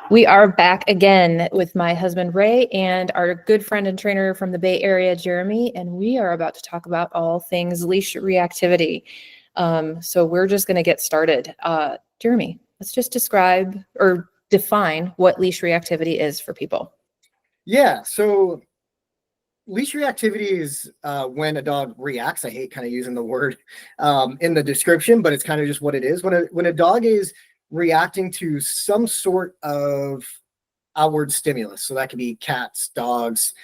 We are back again with my husband, Ray, and our good friend and trainer from the Bay Area, Jeremy, and we are about to talk about all things leash reactivity. So we're just going to get started. Jeremy, let's just describe or define what leash reactivity is for people. Yeah, so leash reactivity is when a dog reacts. I hate kind of using the word in the description, but it's kind of just what it is. When a dog is reacting to some sort of outward stimulus, so that could be cats, dogs,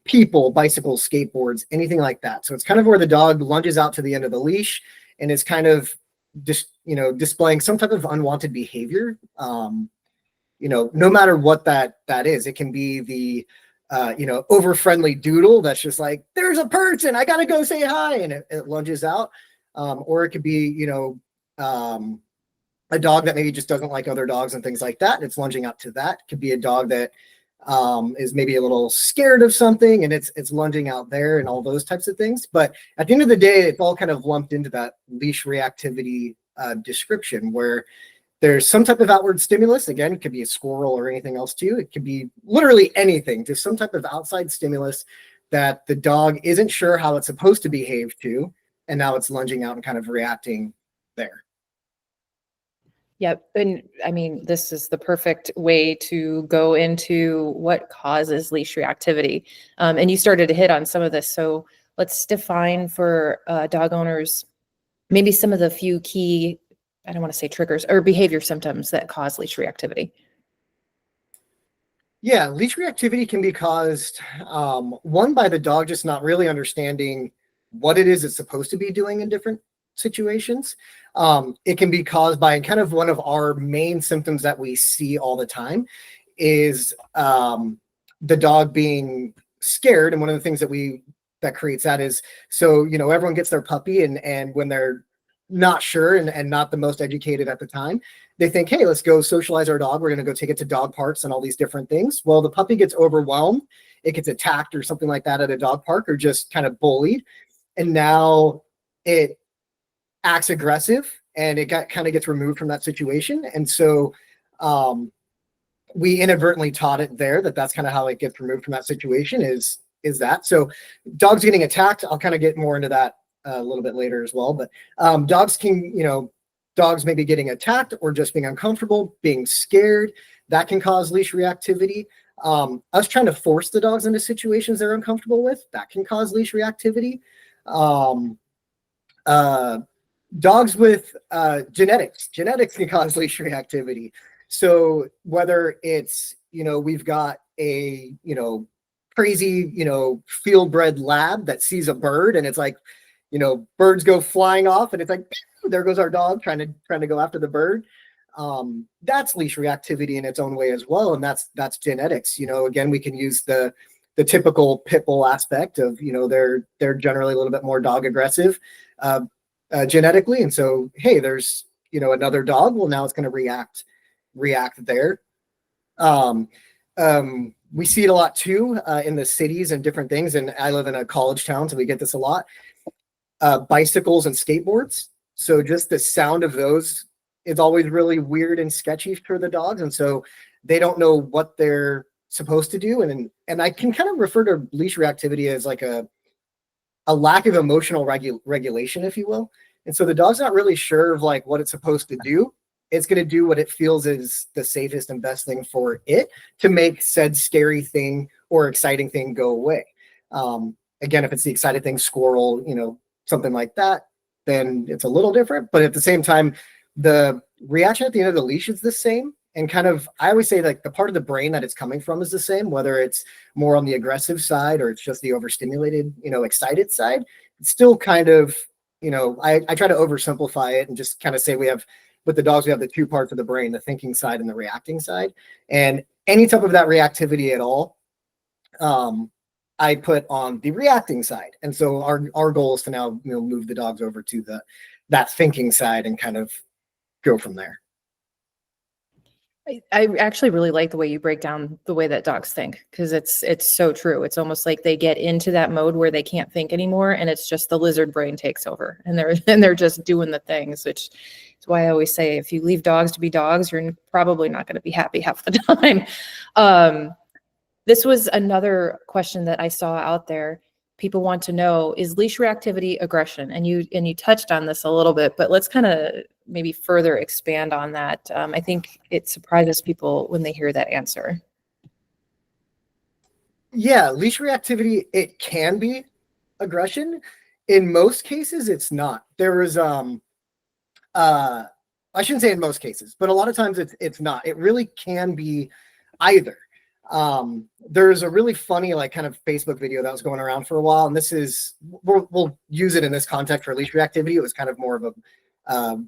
people, bicycles, skateboards, anything like that. So it's kind of where the dog lunges out to the end of the leash and is kind of displaying some type of unwanted behavior. No matter what that is, it can be the over friendly doodle that's just like, there's a person, I gotta go say hi, and it lunges out. Or it could be a dog that maybe just doesn't like other dogs and things like that, and it's lunging out to that. It could be a dog that is maybe a little scared of something, and it's lunging out there, and all those types of things. But at the end of the day, it's all kind of lumped into that leash reactivity description, where there's some type of outward stimulus. Again, it could be a squirrel or anything else too. It could be literally anything, just some type of outside stimulus that the dog isn't sure how it's supposed to behave to, and now it's lunging out and kind of reacting there. Yep. And I mean, this is the perfect way to go into what causes leash reactivity. And you started to hit on some of this. So let's define for dog owners maybe some of the few key, I don't want to say triggers, or behavior symptoms that cause leash reactivity. Yeah, leash reactivity can be caused, one, by the dog just not really understanding what it is it's supposed to be doing in different situations. It can be caused by kind of one of our main symptoms that we see all the time is the dog being scared. And one of the things that creates that is, so, everyone gets their puppy, and when they're not sure and not the most educated at the time, they think, hey, let's go socialize our dog. We're going to go take it to dog parks and all these different things. Well, the puppy gets overwhelmed. It gets attacked or something like that at a dog park, or just kind of bullied. And now it acts aggressive, and it kind of gets removed from that situation. And so we inadvertently taught it there that's kind of how it gets removed from that situation is that. So dogs getting attacked, I'll kind of get more into that a little bit later as well. But dogs maybe getting attacked or just being uncomfortable, being scared, that can cause leash reactivity. Us trying to force the dogs into situations they're uncomfortable with, that can cause leash reactivity. Dogs with genetics can cause leash reactivity. So whether it's, we've got a, crazy, field bred lab that sees a bird, and it's like, birds go flying off, and it's like, there goes our dog trying to go after the bird. That's leash reactivity in its own way as well. And that's genetics. Again, we can use the typical pit bull aspect of, they're generally a little bit more dog aggressive genetically. And so, hey, there's, another dog. Well, now it's going to react there. We see it a lot too in the cities and different things. And I live in a college town, so we get this a lot. Bicycles and skateboards. So just the sound of those is always really weird and sketchy for the dogs. And so they don't know what they're supposed to do. And I can kind of refer to leash reactivity as like a lack of emotional regulation, if you will. And so the dog's not really sure of like what it's supposed to do. It's going to do what it feels is the safest and best thing for it to make said scary thing or exciting thing go away. Again, if it's the excited thing, squirrel, something like that, then it's a little different. But at the same time, the reaction at the end of the leash is the same. And kind of, I always say like the part of the brain that it's coming from is the same, whether it's more on the aggressive side or it's just the overstimulated, excited side. It's still kind of, I try to oversimplify it and just kind of say with the dogs, we have the two parts of the brain, the thinking side and the reacting side. And any type of that reactivity at all, I put on the reacting side. And so our goal is to now move the dogs over to that thinking side and kind of go from there. I actually really like the way you break down the way that dogs think, because it's so true. It's almost like they get into that mode where they can't think anymore, and it's just the lizard brain takes over, and they're just doing the things, which is why I always say if you leave dogs to be dogs, you're probably not going to be happy half the time. This was another question that I saw out there. People want to know, is leash reactivity aggression? And you touched on this a little bit, but let's kind of maybe further expand on that. I think it surprises people when they hear that answer. Yeah, leash reactivity, it can be aggression. In most cases, it's not. There is I shouldn't say in most cases, but a lot of times it's not. It really can be either. There's a really funny like kind of Facebook video that was going around for a while, and this is we'll use it in this context for leash reactivity. It was kind of more of a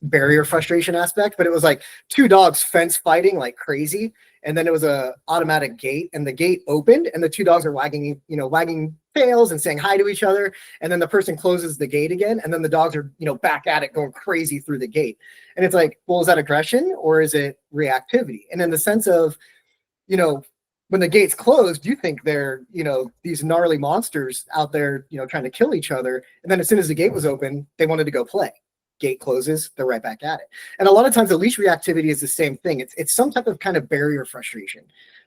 barrier frustration aspect, but it was like two dogs fence fighting like crazy, and then it was a automatic gate, and the gate opened, and the two dogs are wagging tails and saying hi to each other, and then the person closes the gate again, and then the dogs are back at it going crazy through the gate, and it's like, well, is that aggression or is it reactivity? And in the sense of when the gate's closed, you think they're, these gnarly monsters out there, trying to kill each other. And then as soon as the gate was open, they wanted to go play. Gate closes, they're right back at it. And a lot of times the leash reactivity is the same thing. It's some type of kind of barrier frustration.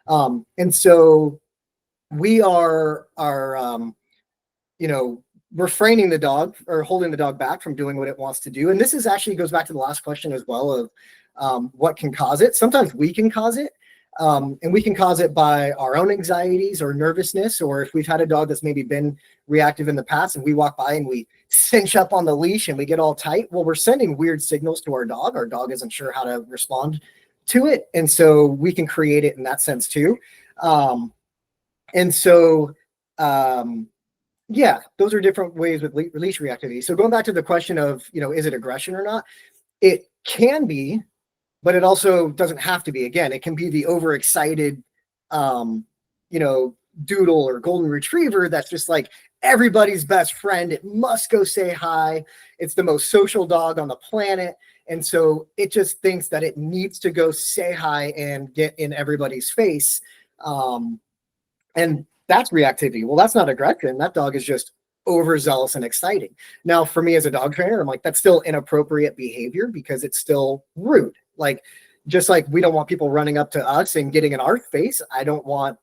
And so we are refraining the dog or holding the dog back from doing what it wants to do. And this is actually goes back to the last question as well of what can cause it. Sometimes we can cause it. And we can cause it by our own anxieties or nervousness, or if we've had a dog that's maybe been reactive in the past and we walk by and we cinch up on the leash and we get all tight, well, we're sending weird signals to our dog. Our dog isn't sure how to respond to it. And so we can create it in that sense too. Yeah, those are different ways with leash reactivity. So going back to the question of, is it aggression or not? It can be, but it also doesn't have to be. Again, it can be the overexcited, doodle or golden retriever that's just like everybody's best friend. It must go say hi. It's the most social dog on the planet. And so it just thinks that it needs to go say hi and get in everybody's face. And that's reactivity. Well, that's not aggression. That dog is just overzealous and exciting. Now, for me as a dog trainer, I'm like, that's still inappropriate behavior because it's still rude. Like, just like we don't want people running up to us and getting in our face, I don't want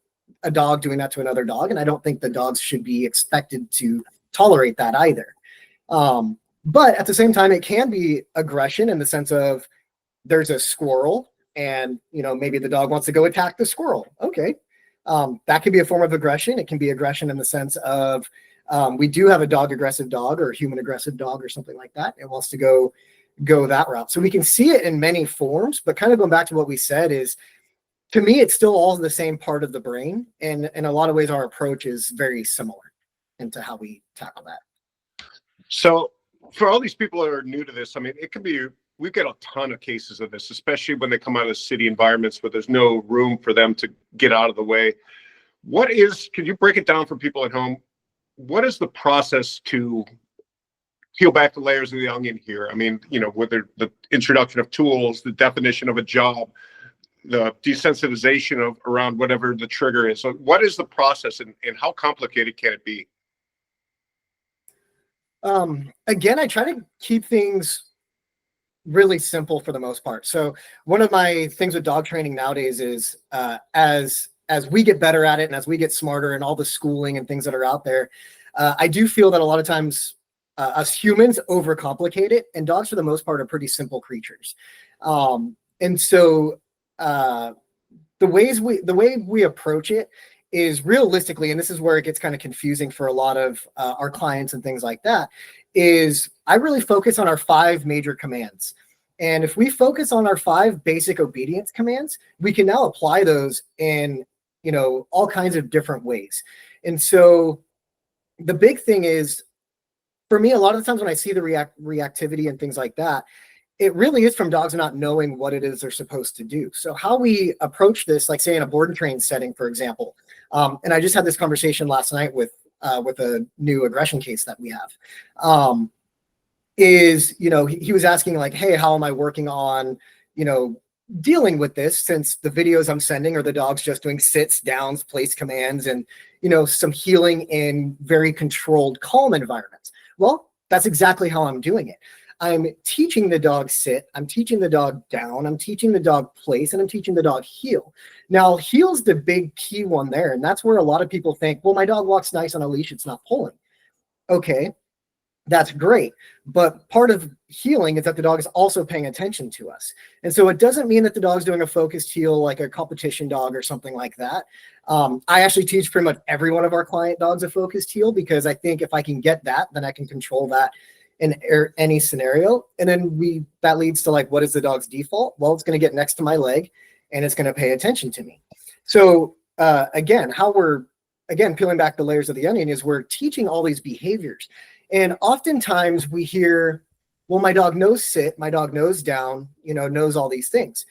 a dog doing that to another dog. And I don't think the dogs should be expected to tolerate that either. But at the same time, it can be aggression in the sense of there's a squirrel and, maybe the dog wants to go attack the squirrel. Okay. That can be a form of aggression. It can be aggression in the sense of we do have a dog aggressive dog or a human aggressive dog or something like that. It wants to go that route. So we can see it in many forms, but kind of going back to what we said is, to me, it's still all the same part of the brain. And in a lot of ways, our approach is very similar into how we tackle that. So for all these people that are new to this, I mean, it can be, we've got a ton of cases of this, especially when they come out of city environments where there's no room for them to get out of the way. Can you break it down for people at home? What is the process to peel back the layers of the onion here? I mean, whether the introduction of tools, the definition of a job, the desensitization around whatever the trigger is. So what is the process and how complicated can it be? Again, I try to keep things really simple for the most part. So one of my things with dog training nowadays is as we get better at it and as we get smarter and all the schooling and things that are out there, I do feel that a lot of times us humans overcomplicate it, and dogs for the most part are pretty simple creatures. And so the way we approach it is realistically, and this is where it gets kind of confusing for a lot of our clients and things like that, is I really focus on our 5 major commands. And if we focus on our 5 basic obedience commands, we can now apply those in, all kinds of different ways. And so the big thing is, for me, a lot of the times when I see the reactivity and things like that, it really is from dogs not knowing what it is they're supposed to do. So how we approach this, like say in a board and train setting, for example, and I just had this conversation last night with a new aggression case that we have, he was asking like, hey, how am I working on, dealing with this, since the videos I'm sending are the dogs just doing sits, downs, place commands, and, you know, some healing in very controlled, calm environments. Well, that's exactly how I'm doing it. I'm teaching the dog sit, I'm teaching the dog down, I'm teaching the dog place, and I'm teaching the dog heel. Now, heel's the big key one there, and that's where a lot of people think, well, my dog walks nice on a leash, it's not pulling. Okay, that's great. But part of healing is that the dog is also paying attention to us. And so it doesn't mean that the dog's doing a focused heel like a competition dog or something like that. I actually teach pretty much every one of our client dogs a focused heel, because I think if I can get that, then I can control that in any scenario. And then that leads to, like, what is the dog's default? Well, it's going to get next to my leg and it's going to pay attention to me. So again, how we're peeling back the layers of the onion is we're teaching all these behaviors. And oftentimes we hear, well, my dog knows sit, my dog knows down, you know, knows all these things.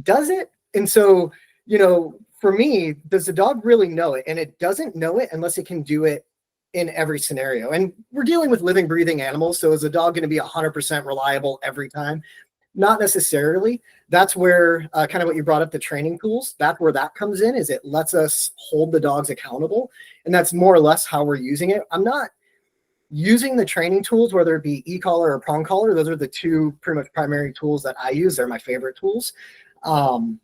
Does it? And so, you know, for me, does the dog really know it? And it doesn't know it unless it can do it in every scenario. And we're dealing with living, breathing animals. So is the dog going to be 100% reliable every time? Not necessarily. That's where kind of what you brought up, the training tools, that's where that comes in, is it lets us hold the dogs accountable. And that's more or less how we're using it. I'm not using the training tools, whether it be e-collar or prong collar. Those are the two pretty much primary tools that I use. They're my favorite tools. I'm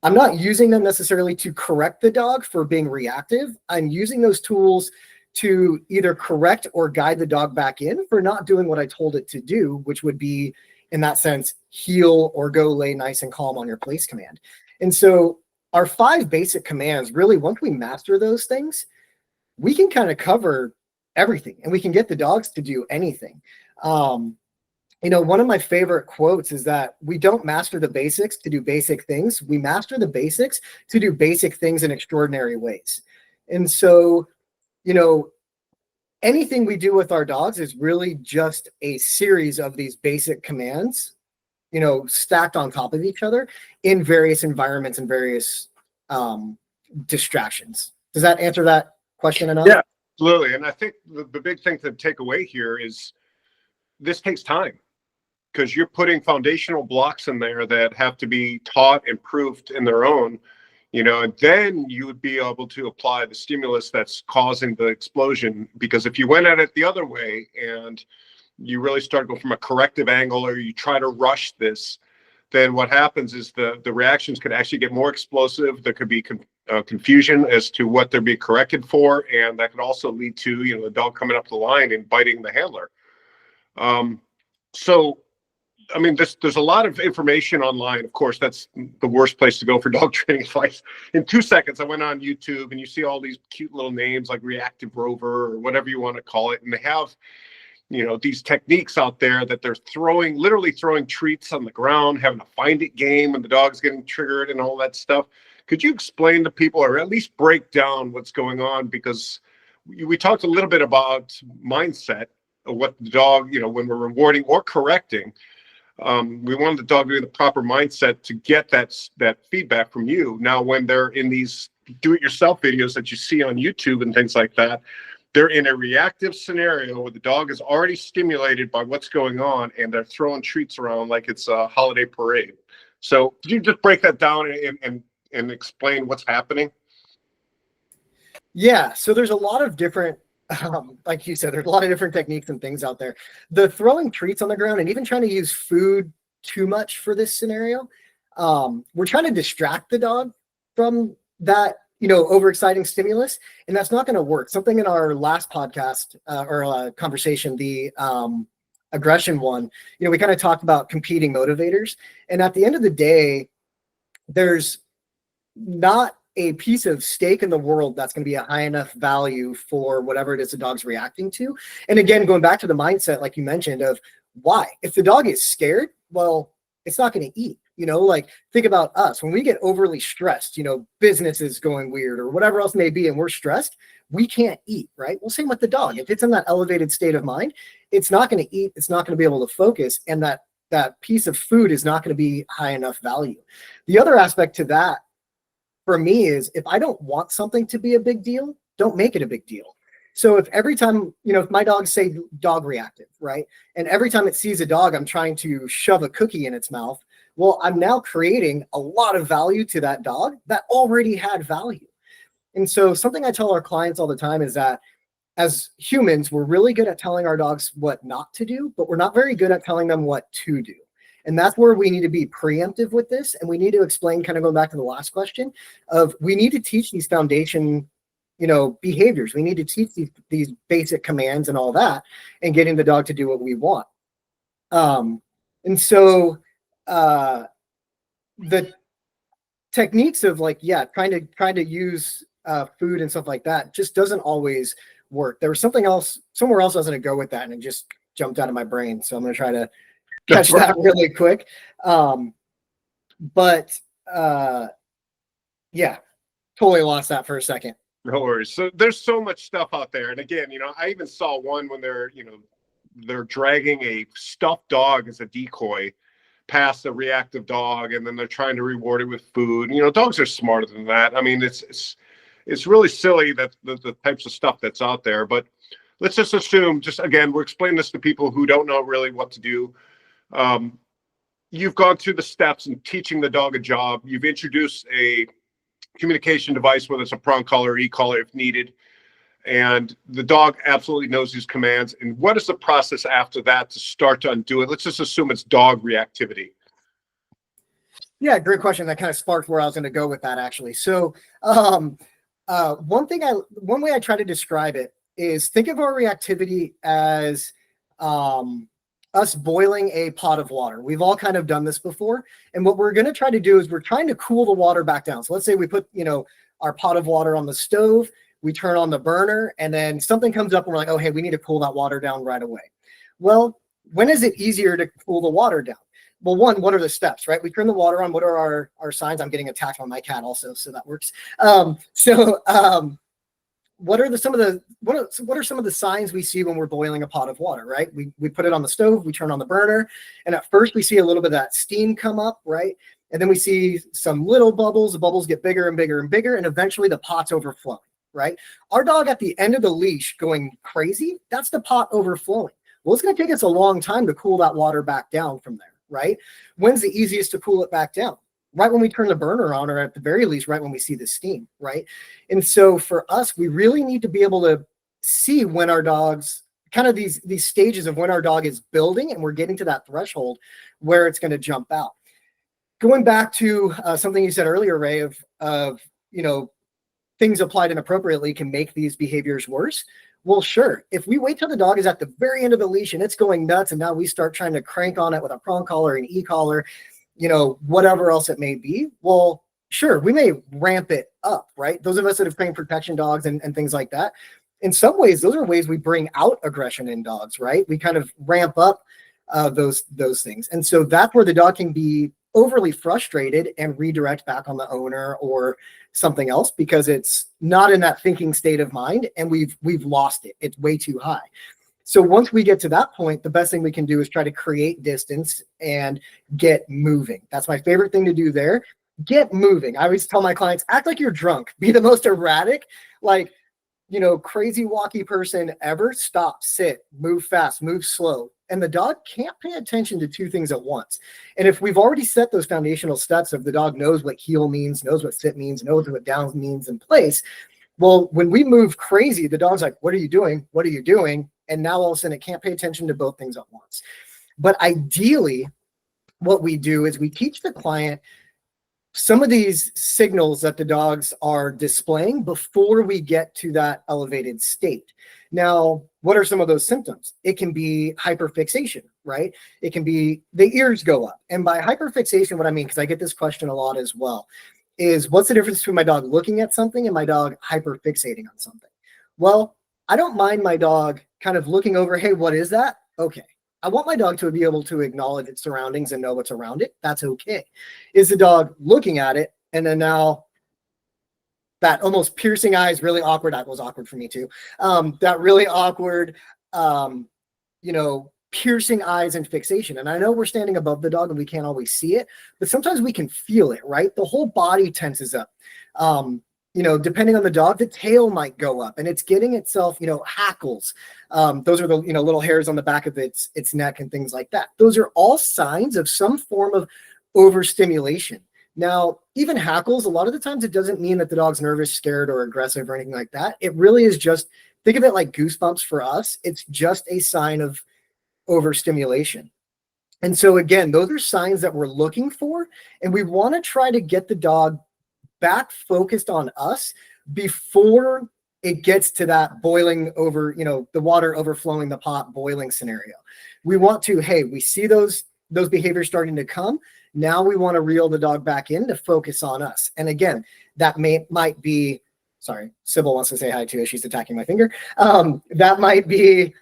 not using them necessarily to correct the dog for being reactive. I'm using those tools to either correct or guide the dog back in for not doing what I told it to do, which would be, in that sense, heel or go lay nice and calm on your place command. And so our 5 basic commands, really, once we master those things, we can kind of cover everything, and we can get the dogs to do anything. You know, one of my favorite quotes is that we don't master the basics to do basic things. We master the basics to do basic things in extraordinary ways. And so, you know, anything we do with our dogs is really just a series of these basic commands, you know, stacked on top of each other in various environments and various distractions. Does that answer that question enough? Yeah, absolutely. And I think the big thing to take away here is this takes time, because you're putting foundational blocks in there that have to be taught and proved in their own, you know, and then you would be able to apply the stimulus that's causing the explosion. Because if you went at it the other way and you really start going from a corrective angle, or you try to rush this, then what happens is the reactions could actually get more explosive. There could be confusion as to what they're being corrected for, and that could also lead to, you know, the dog coming up the line and biting the handler. So, I mean, there's a lot of information online. Of course, that's the worst place to go for dog training advice. In 2 seconds, I went on YouTube, and you see all these cute little names like Reactive Rover or whatever you want to call it, and they have, you know, these techniques out there that they're literally throwing treats on the ground, having a find it game, and the dog's getting triggered and all that stuff. Could you explain to people, or at least break down what's going on? Because we talked a little bit about mindset of what the dog, you know, when we're rewarding or correcting, we want the dog to be in the proper mindset to get that feedback from you. Now, when they're in these do-it-yourself videos that you see on YouTube and things like that, they're in a reactive scenario where the dog is already stimulated by what's going on, and they're throwing treats around like it's a holiday parade. So could you just break that down and explain what's happening? Yeah, so there's a lot of different, like you said, there's a lot of different techniques and things out there. The throwing treats on the ground and even trying to use food too much for this scenario, we're trying to distract the dog from that, you know, overexciting stimulus, and that's not going to work. Something in our last podcast or conversation, the aggression one, you know, we kind of talked about competing motivators, and at the end of the day, there's not a piece of steak in the world that's going to be a high enough value for whatever it is the dog's reacting to. And again, going back to the mindset, like you mentioned, of why, if the dog is scared, well, it's not going to eat. You know, like, think about us when we get overly stressed, you know, business is going weird or whatever else may be, and we're stressed, we can't eat, right? Well, same with the dog. If it's in that elevated state of mind, it's not going to eat, it's not going to be able to focus, and that piece of food is not going to be high enough value. The other aspect to that for me is, if I don't want something to be a big deal, don't make it a big deal. So if every time, you know, if my dog, say dog reactive, right? And every time it sees a dog, I'm trying to shove a cookie in its mouth. Well, I'm now creating a lot of value to that dog that already had value. And so something I tell our clients all the time is that as humans, we're really good at telling our dogs what not to do, but we're not very good at telling them what to do. And that's where we need to be preemptive with this. And we need to explain, kind of going back to the last question, of we need to teach these foundation, behaviors. We need to teach these basic commands and all that, and getting the dog to do what we want. And so the techniques of trying to use food and stuff like that just doesn't always work. There was somewhere else I was going to go with that, and it just jumped out of my brain. So I'm going to try to catch that really quick. Yeah, totally lost that for a second. No worries. So there's so much stuff out there. And again, I even saw one when they're dragging a stuffed dog as a decoy past a reactive dog, and then they're trying to reward it with food. Dogs are smarter than that. I mean, it's really silly that the types of stuff that's out there. But let's just assume, again, we're explaining this to people who don't know really what to do. You've gone through the steps in teaching the dog a job. You've introduced a communication device, whether it's a prong collar or e-collar if needed. And the dog absolutely knows these commands. And what is the process after that to start to undo it? Let's just assume it's dog reactivity. Yeah, great question. That kind of sparked where I was going to go with that, actually. So one way I try to describe it is, think of our reactivity as us boiling a pot of water. We've all kind of done this before. And what we're going to try to do is we're trying to cool the water back down. So let's say we put, our pot of water on the stove, we turn on the burner, and then something comes up and we're like, oh, hey, we need to cool that water down right away. Well, when is it easier to cool the water down? Well, one, what are the steps, right? We turn the water on. What are our signs? I'm getting attacked by my cat also, so that works. What are some of the signs we see when we're boiling a pot of water, right? We put it on the stove, we turn on the burner, and at first we see a little bit of that steam come up, right? And then we see some little bubbles. The bubbles get bigger and bigger and bigger, and eventually the pot's overflowing, right? Our dog at the end of the leash going crazy, that's the pot overflowing. Well, it's going to take us a long time to cool that water back down from there, right? When's the easiest to cool it back down? Right when we turn the burner on, or at the very least, right when we see the steam, right? And so for us, we really need to be able to see when our dogs, kind of these stages of when our dog is building and we're getting to that threshold where it's going to jump out. Going back to something you said earlier, Ray, of things applied inappropriately can make these behaviors worse. Well, sure. If we wait till the dog is at the very end of the leash and it's going nuts, and now we start trying to crank on it with a prong collar and e-collar, whatever else it may be, well, sure, we may ramp it up, right? Those of us that have trained protection dogs and things like that, in some ways, those are ways we bring out aggression in dogs, right? We kind of ramp up those things. And so that's where the dog can be overly frustrated and redirect back on the owner or something else, because it's not in that thinking state of mind, and we've lost it. It's way too high. So once we get to that point, the best thing we can do is try to create distance and get moving. That's my favorite thing to do there. Get moving. I always tell my clients, act like you're drunk. Be the most erratic, crazy walkie person ever. Stop, sit, move fast, move slow. And the dog can't pay attention to two things at once. And if we've already set those foundational steps of the dog knows what heel means, knows what sit means, knows what down means in place, well, when we move crazy, the dog's like, what are you doing? What are you doing? And now all of a sudden it can't pay attention to both things at once. But ideally, what we do is we teach the client some of these signals that the dogs are displaying before we get to that elevated state. Now, what are some of those symptoms? It can be hyperfixation, right? It can be the ears go up. And by hyperfixation, what I mean, because I get this question a lot as well, is what's the difference between my dog looking at something and my dog hyperfixating on something? Well, I don't mind my dog kind of looking over, hey, what is that? Okay. I want my dog to be able to acknowledge its surroundings and know what's around it. That's okay. Is the dog looking at it, and then now that almost piercing eye is really awkward. That was awkward for me too. That really awkward, piercing eyes and fixation. And I know we're standing above the dog and we can't always see it, but sometimes we can feel it, right? The whole body tenses up. Depending on the dog, the tail might go up and it's getting itself, hackles. Those are the, little hairs on the back of its neck and things like that. Those are all signs of some form of overstimulation. Now, even hackles, a lot of the times it doesn't mean that the dog's nervous, scared, or aggressive or anything like that. It really is just, think of it like goosebumps for us. It's just a sign of overstimulation. And so again, those are signs that we're looking for, and we want to try to get the dog back focused on us before it gets to that boiling over, the water overflowing the pot boiling scenario. We want to, hey, we see those behaviors starting to come. Now we want to reel the dog back in to focus on us. And again, that might be, sorry, Sybil wants to say hi too. She's attacking my finger. That might be,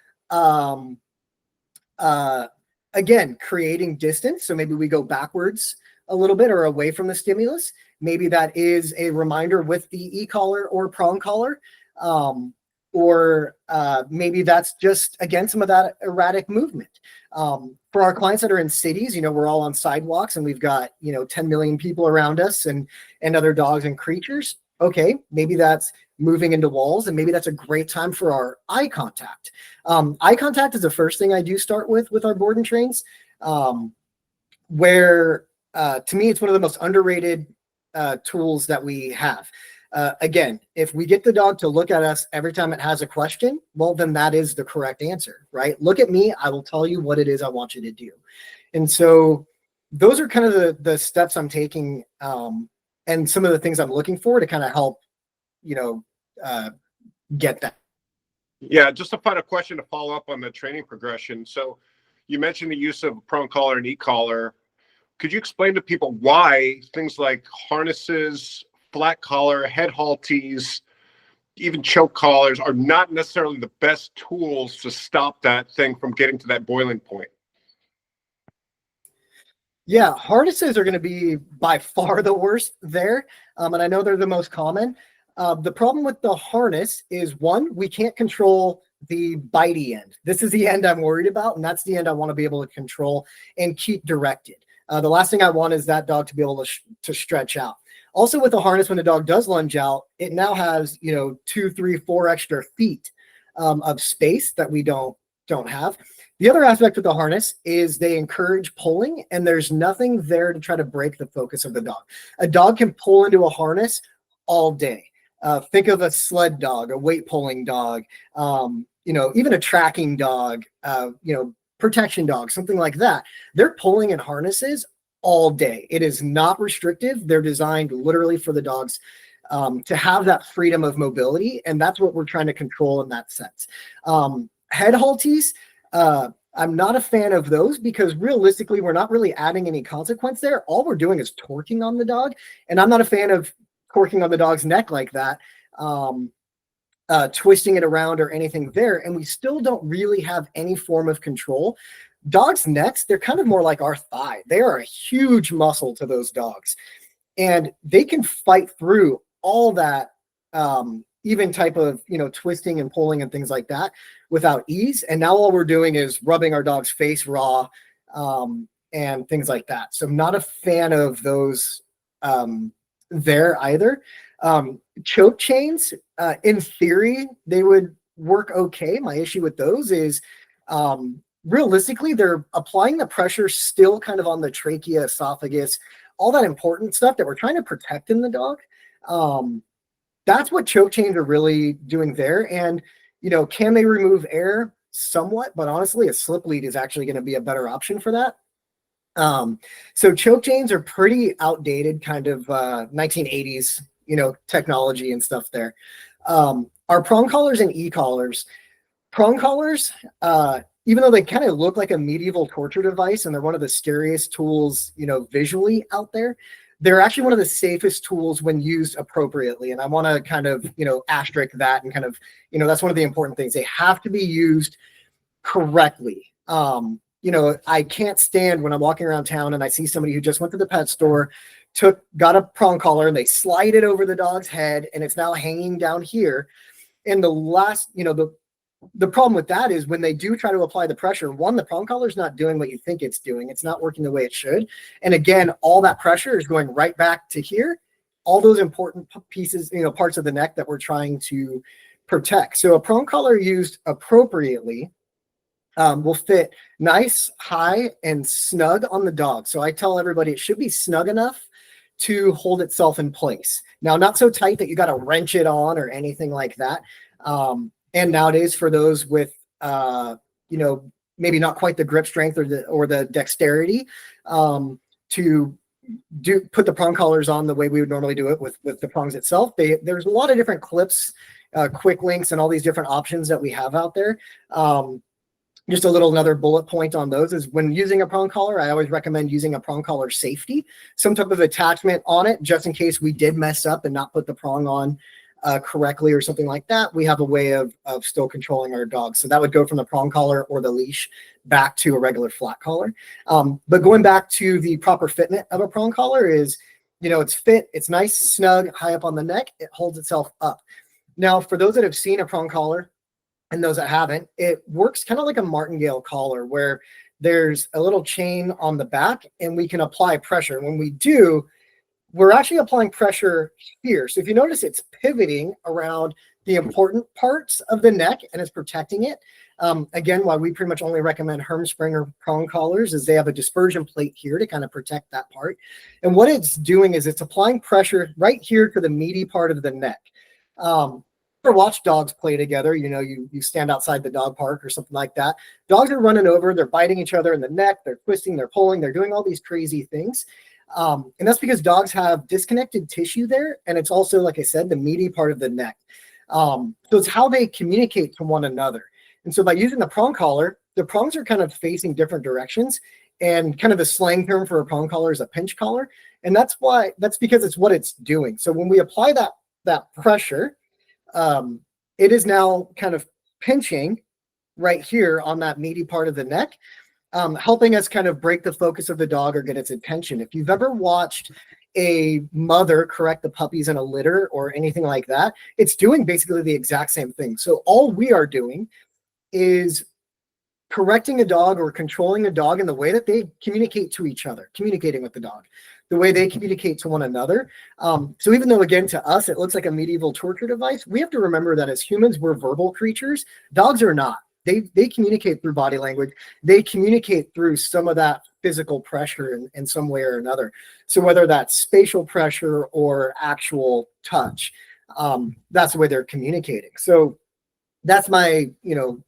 again, creating distance. So maybe we go backwards a little bit or away from the stimulus. Maybe that is a reminder with the e-collar or prong collar. Or maybe that's just, again, some of that erratic movement. For our clients that are in cities, we're all on sidewalks and we've got, 10 million people around us and other dogs and creatures. Okay, maybe that's moving into walls, and maybe that's a great time for our eye contact. Eye contact is the first thing I do start with our board and trains, where to me, it's one of the most underrated tools that we have. Again, if we get the dog to look at us every time it has a question, well, then that is the correct answer, right? Look at me. I will tell you what it is I want you to do. And so those are kind of the steps I'm taking, and some of the things I'm looking for to kind of help, get that. Yeah, just a final question to follow up on the training progression. So you mentioned the use of prong collar and e-collar. Could you explain to people why things like harnesses, flat collar, head halties, even choke collars are not necessarily the best tools to stop that thing from getting to that boiling point? Yeah, harnesses are going to be by far the worst there. And I know they're the most common. The problem with the harness is, one, we can't control the bitey end. This is the end I'm worried about, and that's the end I want to be able to control and keep directed. The last thing I want is that dog to be able to stretch out. Also, with the harness, when the dog does lunge out, it now has 2, 3, 4 extra feet of space that we don't have. The other aspect of the harness is they encourage pulling, and there's nothing there to try to break the focus of the dog. A dog can pull into a harness all day. Think of a sled dog, a weight pulling dog, even a tracking dog, protection dog, something like that. They're pulling in harnesses all day. It is not restrictive. They're designed literally for the dogs to have that freedom of mobility, and that's what we're trying to control in that sense. Head halties, I'm not a fan of those because realistically, we're not really adding any consequence there. All we're doing is torquing on the dog, and I'm not a fan of torquing on the dog's neck like that, twisting it around or anything there, and we still don't really have any form of control. Dogs' necks, they're kind of more like our thigh. They are a huge muscle to those dogs, and they can fight through all that even type of twisting and pulling and things like that without ease. And now all we're doing is rubbing our dog's face raw and things like that. So I'm not a fan of those there either. Choke chains, in theory, they would work okay. My issue with those is realistically, they're applying the pressure still kind of on the trachea, esophagus, all that important stuff that we're trying to protect in the dog. That's what choke chains are really doing there. And, can they remove air? Somewhat, but honestly, a slip lead is actually going to be a better option for that. So choke chains are pretty outdated, kind of 1980s, technology and stuff there. Our prong collars and e-collars. Prong collars, even though they kind of look like a medieval torture device and they're one of the scariest tools, visually out there, they're actually one of the safest tools when used appropriately. And I want to kind of, asterisk that and kind of, that's one of the important things. They have to be used correctly. I can't stand when I'm walking around town and I see somebody who just went to the pet store, got a prong collar, and they slide it over the dog's head and it's now hanging down here. And the problem with that is when they do try to apply the pressure, one, the prong collar is not doing what you think it's doing. It's not working the way it should. And again, all that pressure is going right back to here, all those important pieces, parts of the neck that we're trying to protect. So a prong collar used appropriately will fit nice, high, and snug on the dog. So I tell everybody it should be snug enough to hold itself in place. Now, not so tight that you got to wrench it on or anything like that. And nowadays, for those with, maybe not quite the grip strength or the dexterity to put the prong collars on the way we would normally do it with the prongs itself. There's a lot of different clips, quick links, and all these different options that we have out there. Just another bullet point on those is when using a prong collar, I always recommend using a prong collar safety, some type of attachment on it, just in case we did mess up and not put the prong on correctly or something like that. We have a way of still controlling our dog. So that would go from the prong collar or the leash back to a regular flat collar. But going back to the proper fitment of a prong collar is, it's fit, it's nice, snug, high up on the neck, it holds itself up. Now, for those that have seen a prong collar, and those that haven't, it works kind of like a martingale collar where there's a little chain on the back and we can apply pressure. When we do, we're actually applying pressure here. So if you notice, it's pivoting around the important parts of the neck and it's protecting it. Again, why we pretty much only recommend Hermspringer prong collars is they have a dispersion plate here to kind of protect that part. And what it's doing is it's applying pressure right here to the meaty part of the neck. Watch dogs play together. You stand outside the dog park or something like that. Dogs are running over, they're biting each other in the neck, they're twisting, they're pulling, they're doing all these crazy things. And that's because dogs have disconnected tissue there. And it's also, like I said, the meaty part of the neck. So it's how they communicate to one another. And so by using the prong collar, the prongs are kind of facing different directions. And kind of the slang term for a prong collar is a pinch collar. And that's because it's what it's doing. So when we apply that pressure, it is now kind of pinching right here on that meaty part of the neck, helping us kind of break the focus of the dog or get its attention. If you've ever watched a mother correct the puppies in a litter or anything like that, it's doing basically the exact same thing. So all we are doing is correcting a dog or controlling a dog in the way that they communicate to each other, communicating with the dog, the way they communicate to one another. So even though, again, to us, it looks like a medieval torture device, we have to remember that as humans, we're verbal creatures. Dogs are not. They communicate through body language. They communicate through some of that physical pressure in some way or another. So whether that's spatial pressure or actual touch, that's the way they're communicating. So that's my,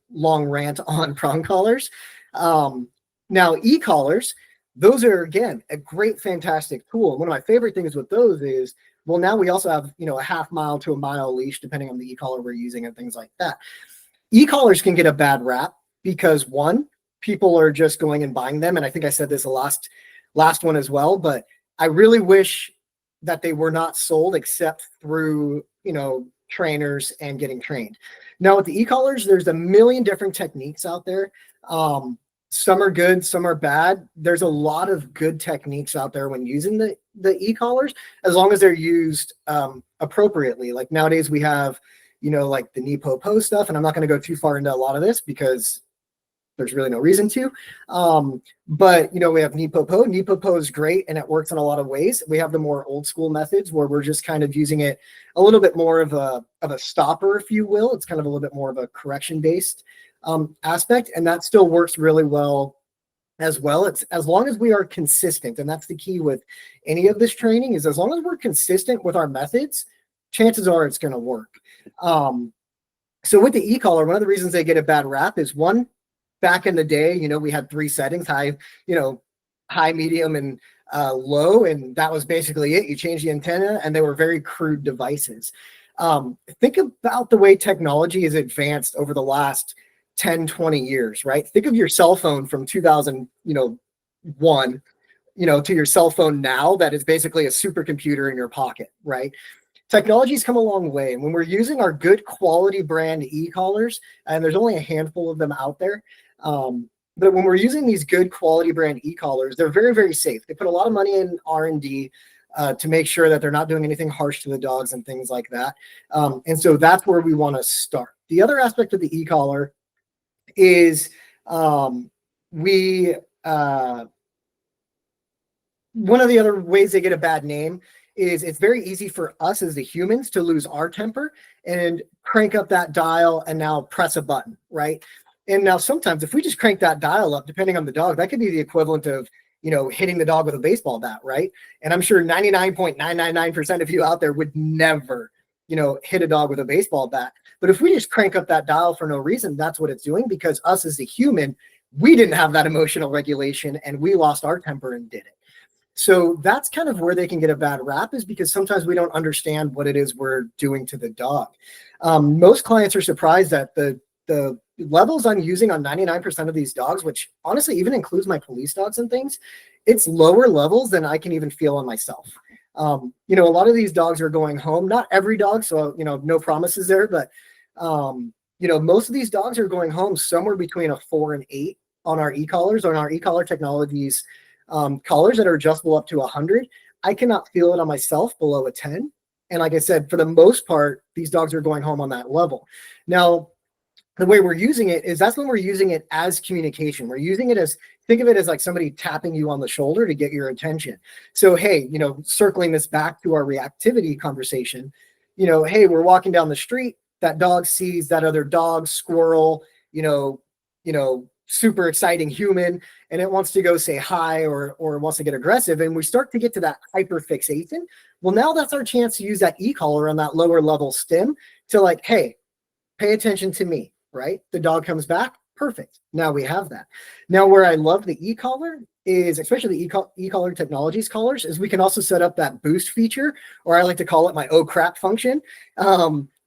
long rant on prong collars. Now, e-collars, those are, again, a great, fantastic tool. And one of my favorite things with those is, well, now we also have, a half mile to a mile leash, depending on the e-collar we're using and things like that. E-collars can get a bad rap because, one, people are just going and buying them. And I think I said this the last one as well, but I really wish that they were not sold except through, trainers and getting trained. Now with the e-collars, there's a million different techniques out there. Some are good, some are bad. There's a lot of good techniques out there when using the e-collars, as long as they're used appropriately. Like nowadays we have, like the knee po stuff, and I'm not going to go too far into a lot of this because there's really no reason to. But, we have knee po. Knee po is great, and it works in a lot of ways. We have the more old school methods where we're just kind of using it a little bit more of a stopper, if you will. It's kind of a little bit more of a correction-based aspect, and that still works really well as well. It's as long as we are consistent, and that's the key with any of this training, is as long as we're consistent with our methods, chances are it's going to work. So with the e-collar, one of the reasons they get a bad rap is, one, back in the day, we had 3 settings: high, medium, and low, and that was basically it. You changed the antenna, and they were very crude devices. Think about the way technology has advanced over the last 10, 20 years, right? Think of your cell phone from 2001, to your cell phone now that is basically a supercomputer in your pocket, right? Technology's come a long way. And when we're using our good quality brand e-collars, and there's only a handful of them out there, but when we're using these good quality brand e-collars, they're very, very safe. They put a lot of money in R&D to make sure that they're not doing anything harsh to the dogs and things like that. And so that's where we want to start. The other aspect of the e-collar is one of the other ways they get a bad name is it's very easy for us as the humans to lose our temper and crank up that dial and now press a button, right? And now sometimes if we just crank that dial up, depending on the dog, that could be the equivalent of, hitting the dog with a baseball bat, right? And I'm sure 99.999% of you out there would never, hit a dog with a baseball bat. But if we just crank up that dial for no reason, that's what it's doing, because us as a human, we didn't have that emotional regulation and we lost our temper and did it. So that's kind of where they can get a bad rap, is because sometimes we don't understand what it is we're doing to the dog. Most clients are surprised that the levels I'm using on 99% of these dogs, which honestly even includes my police dogs and things, it's lower levels than I can even feel on myself. A lot of these dogs are going home, not every dog, so, no promises there, but, most of these dogs are going home somewhere between a 4 and 8 on our e-collars, on our e-collar technologies, collars that are adjustable up to 100. I cannot feel it on myself below a 10. And like I said, for the most part, these dogs are going home on that level. Now, the way we're using it is that's when we're using it as communication. We're using it as, think of it as like somebody tapping you on the shoulder to get your attention. So, hey, circling this back to our reactivity conversation, hey, we're walking down the street, that dog sees that other dog, squirrel, super exciting human, and it wants to go say hi or wants to get aggressive. And we start to get to that hyper fixation. Well, now that's our chance to use that e-collar on that lower level stim to like, hey, pay attention to me, right? The dog comes back. Perfect. Now we have that. Now where I love the e-collar is, especially the e-collar technologies collars, is we can also set up that boost feature, or I like to call it my oh crap function.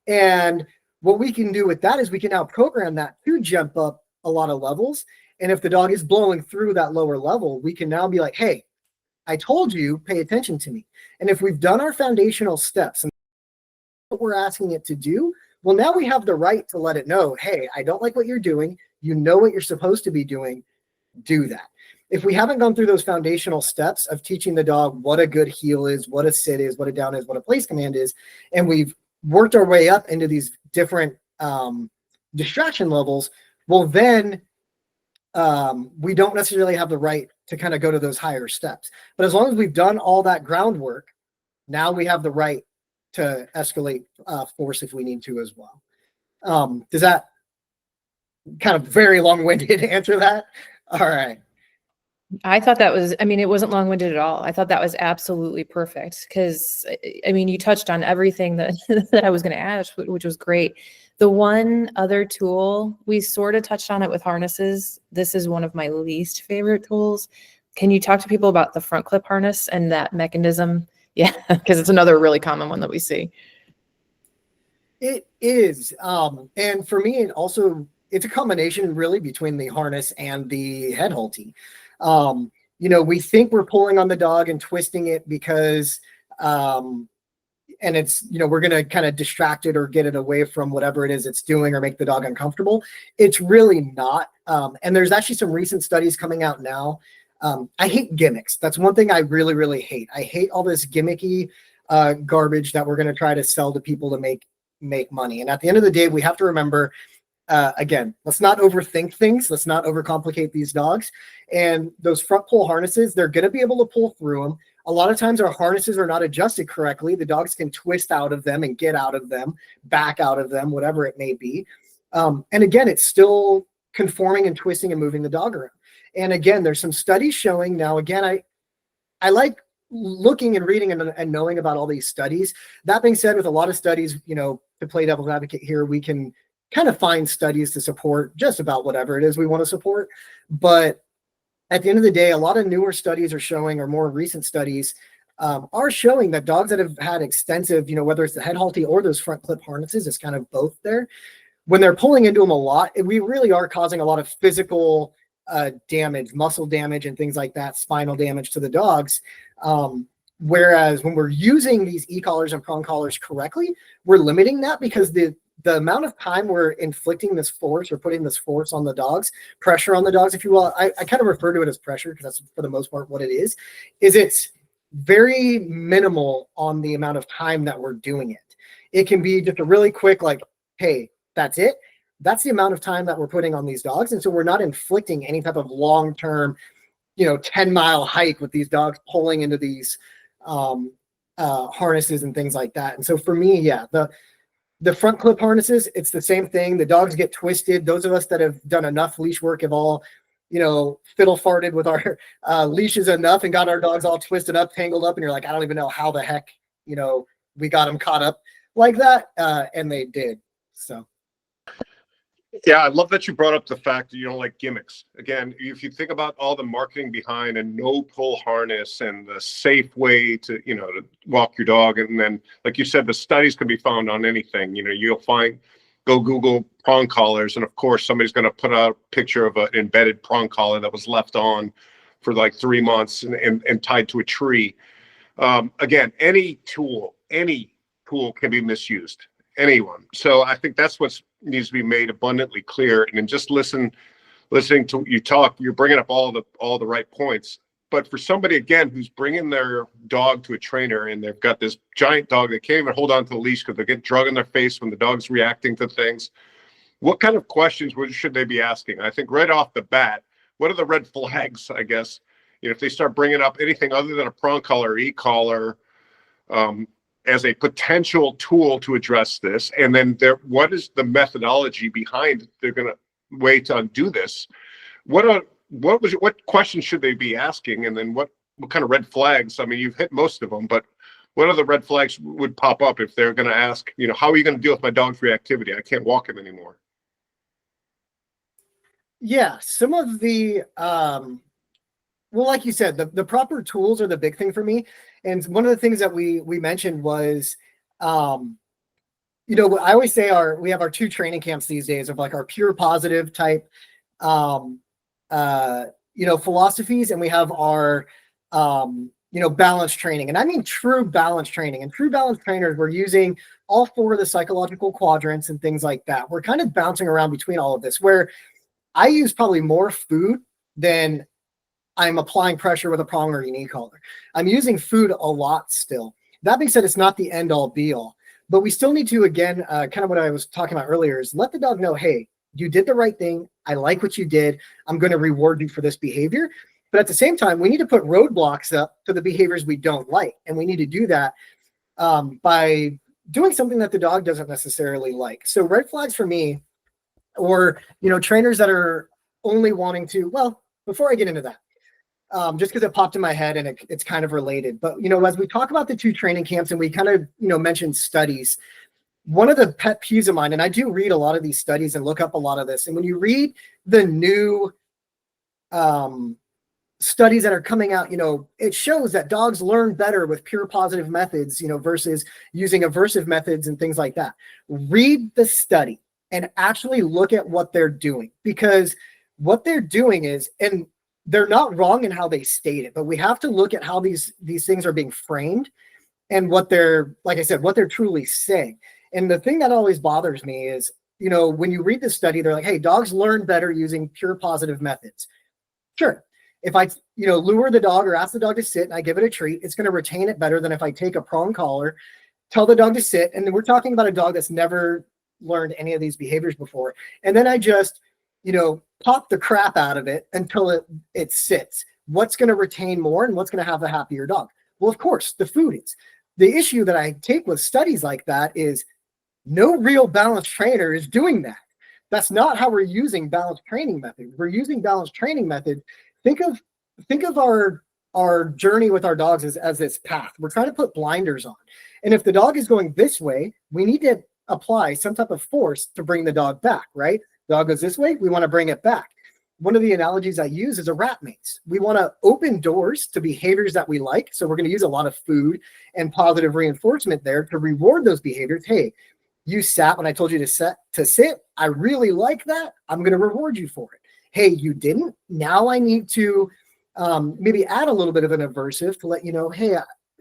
And what we can do with that is we can now program that to jump up a lot of levels. And if the dog is blowing through that lower level, we can now be like, hey, I told you, pay attention to me. And if we've done our foundational steps and what we're asking it to do, well, now we have the right to let it know, hey, I don't like what you're doing. You know what you're supposed to be doing. Do that. If we haven't gone through those foundational steps of teaching the dog what a good heel is, what a sit is, what a down is, what a place command is, and we've worked our way up into these different distraction levels, well, then we don't necessarily have the right to kind of go to those higher steps. But as long as we've done all that groundwork, now we have the right to escalate force if we need to as well. Does that kind of very long-winded answer that? All right. I thought that was, it wasn't long-winded at all. I thought that was absolutely perfect because, you touched on everything that, that I was going to ask, which was great. The one other tool, we sort of touched on it with harnesses. This is one of my least favorite tools. Can you talk to people about the front clip harness and that mechanism? Yeah, because it's another really common one that we see. It is. And for me, it's a combination really between the harness and the head halty. We think we're pulling on the dog and twisting it because, and it's, we're going to kind of distract it or get it away from whatever it is it's doing or make the dog uncomfortable. It's really not. And there's actually some recent studies coming out now. I hate gimmicks. That's one thing I really, really hate. I hate all this gimmicky garbage that we're going to try to sell to people to make money. And at the end of the day, we have to remember, again, let's not overthink things. Let's not overcomplicate these dogs. And those front pull harnesses, they're going to be able to pull through them. A lot of times our harnesses are not adjusted correctly. The dogs can twist out of them and get out of them, back out of them, whatever it may be. And again, it's still conforming and twisting and moving the dog around. And again, there's some studies showing now, again, I like looking and reading and knowing about all these studies. That being said, with a lot of studies, to play devil's advocate here, we can kind of find studies to support just about whatever it is we want to support. But at the end of the day, a lot of newer studies are showing, or more recent studies are showing that dogs that have had extensive, whether it's the head halty or those front clip harnesses, it's kind of both there. When they're pulling into them a lot, we really are causing a lot of physical damage, muscle damage, and things like that, spinal damage to the dogs. Whereas when we're using these e-collars and prong collars correctly, we're limiting that because the amount of time we're inflicting this force or putting this force on the dogs, pressure on the dogs, if you will, I kind of refer to it as pressure because that's for the most part what it is it's very minimal on the amount of time that we're doing it. It can be just a really quick, like, hey, that's it. That's the amount of time that we're putting on these dogs. And so we're not inflicting any type of long-term, 10-mile hike with these dogs pulling into these harnesses and things like that. And so for me, yeah, The front clip harnesses, it's the same thing. The dogs get twisted. Those of us that have done enough leash work have all, fiddle farted with our leashes enough and got our dogs all twisted up, tangled up. And you're like, I don't even know how the heck, we got them caught up like that. And they did. So. Yeah, I love that you brought up the fact that you don't like gimmicks. Again, if you think about all the marketing behind a no-pull harness and the safe way to, to walk your dog, and then, like you said, the studies can be found on anything. You'll go Google prong collars, and of course, somebody's going to put out a picture of an embedded prong collar that was left on for like 3 months and tied to a tree. Again, any tool can be misused. Anyone. So I think that's what needs to be made abundantly clear. And then just listening to you talk, you're bringing up all the right points. But for somebody, again, who's bringing their dog to a trainer and they've got this giant dog that can't even hold on to the leash because they get drug in their face when the dog's reacting to things, what kind of questions should they be asking? I think right off the bat, what are the red flags, I guess? If they start bringing up anything other than a prong collar or e-collar, as a potential tool to address this, and then what is the methodology behind they're going to way to undo this? What questions should they be asking, and then what kind of red flags? I mean, you've hit most of them, but what other red flags would pop up if they're going to ask, how are you going to deal with my dog's reactivity? I can't walk him anymore. Yeah, some of the well, like you said, the proper tools are the big thing for me. And one of the things that we mentioned was, I always say we have our 2 training camps these days of like our pure positive type, philosophies, and we have our, balance training. And I mean true balance training. And true balance trainers, we're using all 4 of the psychological quadrants and things like that. We're kind of bouncing around between all of this, where I use probably more food than I'm applying pressure with a prong or an e-collar. I'm using food a lot still. That being said, it's not the end all be all, but we still need to, again, kind of what I was talking about earlier, is let the dog know, hey, you did the right thing. I like what you did. I'm going to reward you for this behavior. But at the same time, we need to put roadblocks up to the behaviors we don't like. And we need to do that by doing something that the dog doesn't necessarily like. So red flags for me, or, trainers that are only wanting to, well, before I get into that, just because it popped in my head and it's kind of related. But, as we talk about the 2 training camps and we kind of, mentioned studies, one of the pet peeves of mine, and I do read a lot of these studies and look up a lot of this. And when you read the new studies that are coming out, it shows that dogs learn better with pure positive methods, versus using aversive methods and things like that. Read the study and actually look at what they're doing, because what they're doing is, and they're not wrong in how they state it, but we have to look at how these things are being framed and what they're, like I said, what they're truly saying. And the thing that always bothers me is, when you read the study, they're like, hey, dogs learn better using pure positive methods. Sure. If I, lure the dog or ask the dog to sit and I give it a treat, it's going to retain it better than if I take a prong collar, tell the dog to sit. And then we're talking about a dog that's never learned any of these behaviors before. And then I just, pop the crap out of it until it sits. What's going to retain more and what's going to have a happier dog? Well, of course, the food is. The issue that I take with studies like that is no real balance trainer is doing that. That's not how we're using balanced training methods. We're using balanced training methods. Think of our journey with our dogs as this path. We're trying to put blinders on. And if the dog is going this way, we need to apply some type of force to bring the dog back, right? Dog goes this way, we want to bring it back. One of the analogies I use is a rat maze. We want to open doors to behaviors that we like. So we're going to use a lot of food and positive reinforcement there to reward those behaviors. Hey, you sat when I told you to sit. I really like that. I'm going to reward you for it. Hey, you didn't. Now I need to maybe add a little bit of an aversive to let you know, hey,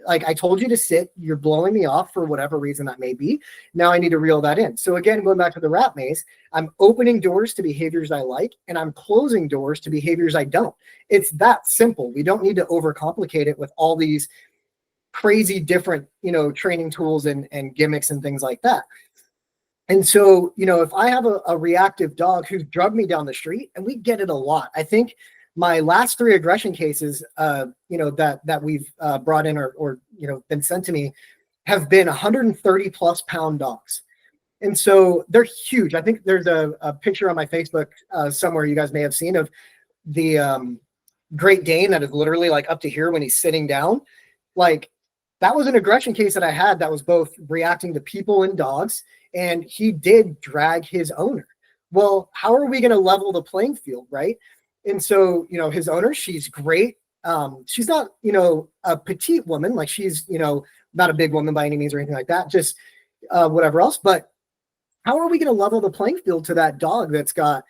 like I told you to sit, you're blowing me off for whatever reason that may be. Now I need to reel that in. So again, going back to the rat maze, I'm opening doors to behaviors I like, and I'm closing doors to behaviors I don't. It's that simple. We don't need to overcomplicate it with all these crazy different, training tools and gimmicks and things like that. And so, if I have a reactive dog who's drugged me down the street, and we get it a lot, I think my last 3 aggression cases, that we've brought in or been sent to me have been 130 plus pound dogs. And so they're huge. I think there's a picture on my Facebook somewhere you guys may have seen of the Great Dane that is literally like up to here when he's sitting down. Like that was an aggression case that I had that was both reacting to people and dogs, and he did drag his owner. Well, how are we going to level the playing field, right? And so, his owner, she's great. She's not, a petite woman, like she's, not a big woman by any means or anything like that, just whatever else. But how are we going to level the playing field to that dog that's got,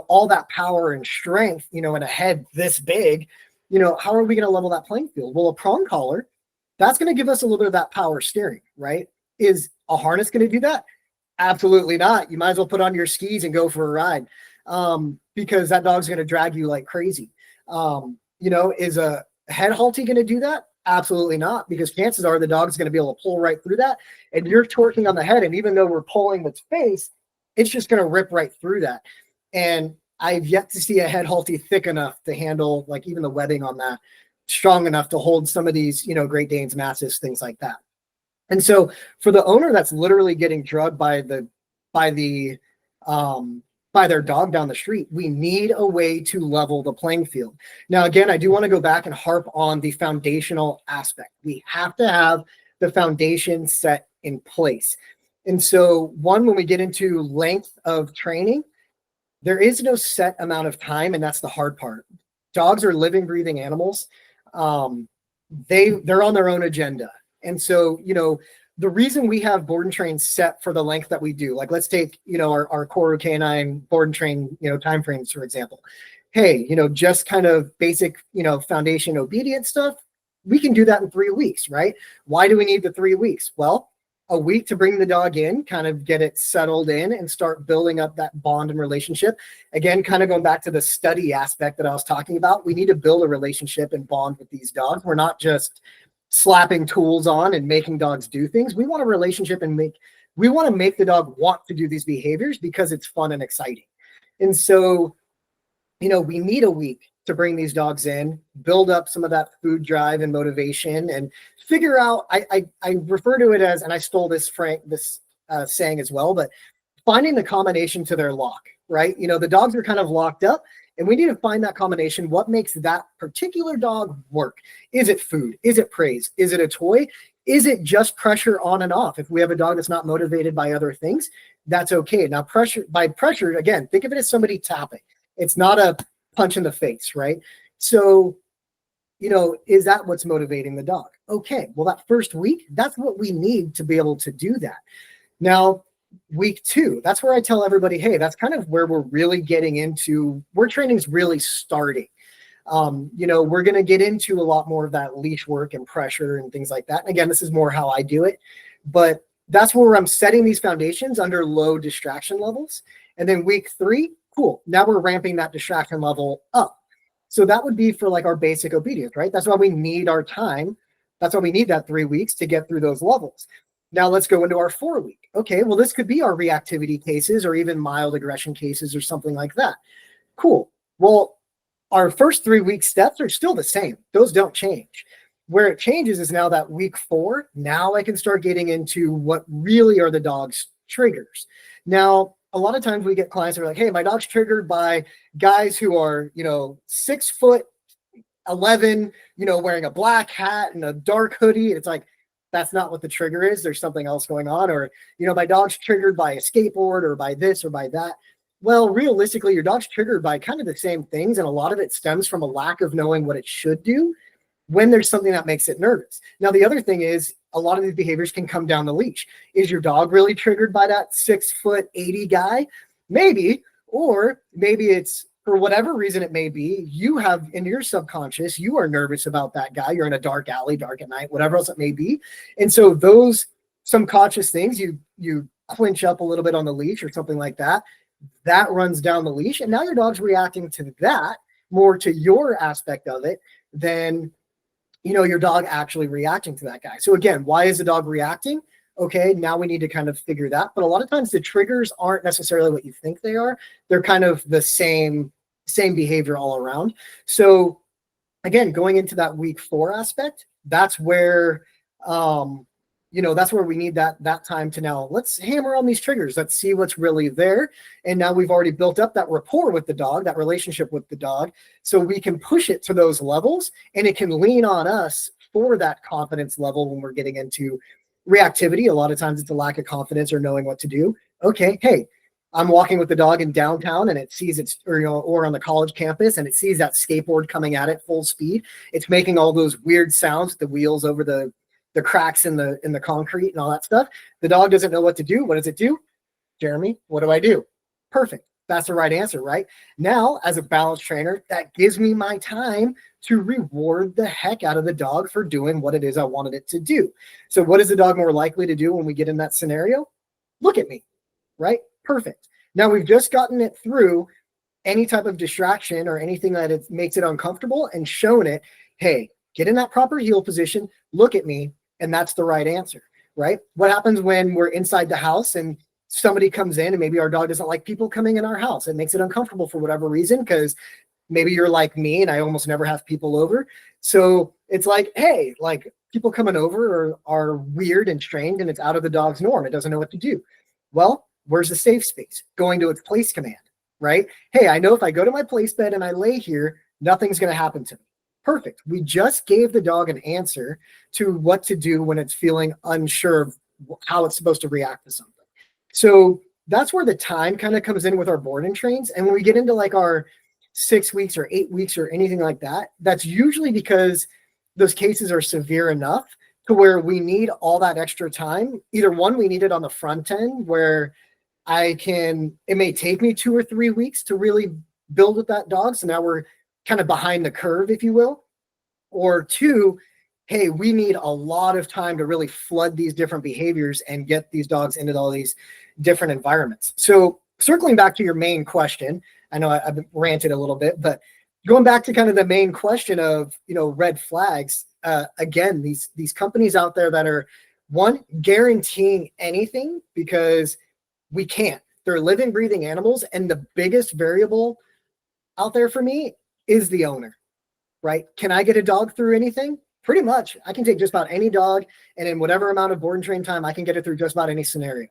all that power and strength, and a head this big? How are we going to level that playing field? Well, a prong collar, that's going to give us a little bit of that power steering, right? Is a harness going to do that? Absolutely not. You might as well put on your skis and go for a ride, because that dog's going to drag you like crazy. Is a head halty going to do that? Absolutely not, because chances are the dog's going to be able to pull right through that, and you're torquing on the head, and even though we're pulling its face, it's just going to rip right through that. And I've yet to see a head halty thick enough to handle, like, even the webbing on that strong enough to hold some of these, Great Danes, Mastiffs, things like that. And so for the owner that's literally getting drugged by their dog down the street, we need a way to level the playing field. Now, again, I do want to go back and harp on the foundational aspect. We have to have the foundation set in place. And so when we get into length of training, there is no set amount of time, and that's the hard part. Dogs are living, breathing animals. They're on their own agenda. And so, the reason we have board and train set for the length that we do, like let's take, our Koru K9 board and train, timeframes, for example. Hey, just kind of basic, foundation obedience stuff. We can do that in 3 weeks, right? Why do we need the 3 weeks? Well, a week to bring the dog in, kind of get it settled in and start building up that bond and relationship. Again, kind of going back to the study aspect that I was talking about, we need to build a relationship and bond with these dogs. We're not just slapping tools on and making dogs do things. We want a relationship and we want to make the dog want to do these behaviors because it's fun and exciting. And so, we need a week to bring these dogs in, build up some of that food drive and motivation, and figure out, I refer to it as, and I stole this saying as well, but finding the combination to their lock, right? The dogs are kind of locked up, and we need to find that combination. What makes that particular dog work? Is it food? Is it praise? Is it a toy? Is it just pressure on and off? If we have a dog that's not motivated by other things, that's okay. Now, pressure, again, think of it as somebody tapping. It's not a punch in the face, right? So, is that what's motivating the dog? Okay, well, that first week, that's what we need to be able to do that. Now, week 2, that's where I tell everybody, hey, that's kind of where we're really getting into, where training's really starting. We're going to get into a lot more of that leash work and pressure and things like that. And again, this is more how I do it, but that's where I'm setting these foundations under low distraction levels. And then week 3, cool. Now we're ramping that distraction level up. So that would be for like our basic obedience, right? That's why we need our time. That's why we need that 3 weeks to get through those levels. Now let's go into our 4 week. Okay, well, this could be our reactivity cases or even mild aggression cases or something like that. Cool. Well, our first 3 week steps are still the same. Those don't change. Where it changes is now that week 4, now I can start getting into what really are the dog's triggers. Now, a lot of times we get clients that are like, hey, my dog's triggered by guys who are, 6'11", wearing a black hat and a dark hoodie. It's like, that's not what the trigger is. There's something else going on. Or, my dog's triggered by a skateboard or by this or by that. Well, realistically, your dog's triggered by kind of the same things. And a lot of it stems from a lack of knowing what it should do when there's something that makes it nervous. Now, the other thing is a lot of these behaviors can come down the leash. Is your dog really triggered by that 6'80" guy? Maybe, or maybe it's for whatever reason it may be, you have in your subconscious, you are nervous about that guy. You're in a dark alley, dark at night, whatever else it may be. And so those subconscious things, you clinch up a little bit on the leash or something like that, that runs down the leash. And now your dog's reacting to that more to your aspect of it than, your dog actually reacting to that guy. So again, why is the dog reacting? Okay, now we need to kind of figure that. But a lot of times the triggers aren't necessarily what you think they are. They're kind of the same behavior all around. So again, going into that week 4 aspect, that's where, that's where we need that time to now let's hammer on these triggers. Let's see what's really there. And now we've already built up that rapport with the dog, that relationship with the dog. So we can push it to those levels and it can lean on us for that confidence level when we're getting into reactivity. A lot of times it's a lack of confidence or knowing what to do. Okay, hey, I'm walking with the dog in downtown and it sees or on the college campus and it sees that skateboard coming at it full speed. It's making all those weird sounds, the wheels over the cracks in the concrete and all that stuff. The dog doesn't know what to do. What does it do? Jeremy, what do I do? Perfect. That's the right answer, right? Now, as a balance trainer, that gives me my time to reward the heck out of the dog for doing what it is I wanted it to do. So what is the dog more likely to do when we get in that scenario? Look at me, right? Perfect. Now we've just gotten it through any type of distraction or anything that it makes it uncomfortable and shown it, hey, get in that proper heel position, look at me, and that's the right answer, right? What happens when we're inside the house and somebody comes in and maybe our dog doesn't like people coming in our house? It makes it uncomfortable for whatever reason, because maybe you're like me and I almost never have people over. So it's like, hey, like people coming over are weird and strange and it's out of the dog's norm. It doesn't know what to do. Well, where's the safe space? Going to its place command, right? Hey, I know if I go to my place bed and I lay here, nothing's going to happen to me. Perfect. We just gave the dog an answer to what to do when it's feeling unsure of how it's supposed to react to something. So that's where the time kind of comes in with our board and trains. And when we get into like our 6 weeks or 8 weeks or anything like that, that's usually because those cases are severe enough to where we need all that extra time. Either one, we need it on the front end where it may take me 2 or 3 weeks to really build with that dog. So now we're kind of behind the curve, if you will. Or two, hey, we need a lot of time to really flood these different behaviors and get these dogs into all these different environments. So circling back to your main question, I know I've ranted a little bit, but going back to kind of the main question of, red flags, again, these companies out there that are, one, guaranteeing anything, because we can't. They're living, breathing animals, and the biggest variable out there for me is the owner, right? Can I get a dog through anything? Pretty much. I can take just about any dog, and in whatever amount of board and train time, I can get it through just about any scenario.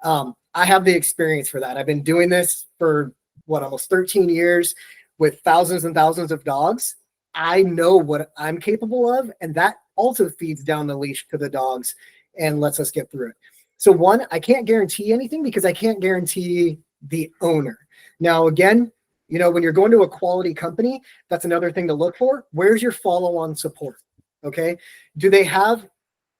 I have the experience for that. I've been doing this for almost 13 years with thousands and thousands of dogs. I know what I'm capable of, and that also feeds down the leash to the dogs and lets us get through it. So one, I can't guarantee anything because I can't guarantee the owner. Now, again, when you're going to a quality company, that's another thing to look for. Where's your follow-on support? Okay. Do they have